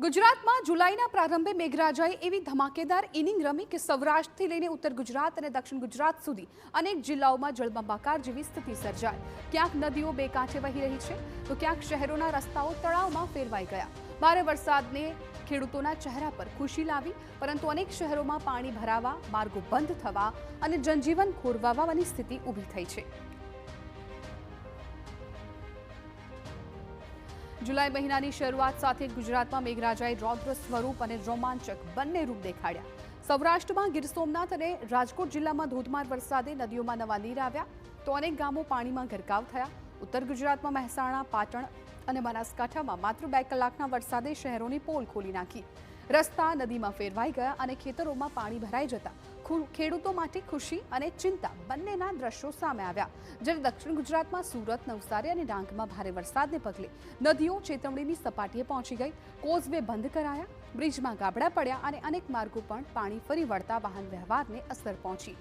ગુજરાતમાં જુલાઈના પ્રારંભે મેઘરાજાએ એવી ધમાકેદાર ઇનિંગ રમી કે સૌરાષ્ટ્રથી લઈને ઉત્તર ગુજરાત અને દક્ષિણ ગુજરાત સુધી અનેક જિલ્લાઓમાં જળબંબાકાર જેવી સ્થિતિ સર્જાઈ। ક્યાંક નદીઓ બે કાંઠે વહી રહી છે તો ક્યાંક શહેરોના રસ્તાઓ તળાવમાં ફેરવાઈ ગયા। ભારે વરસાદને ખેડૂતોના ચહેરા પર ખુશી લાવી, પરંતુ અનેક શહેરોમાં પાણી ભરાવા, માર્ગો બંધ થવા અને જનજીવન ખોરવાવાની સ્થિતિ ઊભી થઈ છે। जुलाई महीनानी शरूआत साथ गुजरात में मेघराजाए रौद्र स्वरूप और रोमांचक बंने रूप देखाड्या। सौराष्ट्र में गिर सोमनाथ और राजकोट जिला में धोधमार वरसादे नदियों में नवा नीर आव्या तो अनेक गामों पानी में गरकाव थया। उत्तर गुजरात में महेसाणा, पाटण और बनासकांठा में मात्र 2 कलाकना वरसादे शहरों की पोल खोली नाखी। रस्ता नदी में फेरवाई गया और खेतरों में पानी भराई जता खेडूतों माटे खुशी और चिंता बंनेना दृश्यों सामे आव्या। ज्यारे दक्षिण गुजरात में सूरत, नवसारी और डांग में भारे वरसादने पगले नदीओ चेतवણીની सपाटीए पहुंची गई। कोजवे बंध कराया, ब्रिज में गाबड़ा पड्या और अनेक मार्गों पर पाणी फरी वळता वाहन व्यवहार ने असर पहुंची।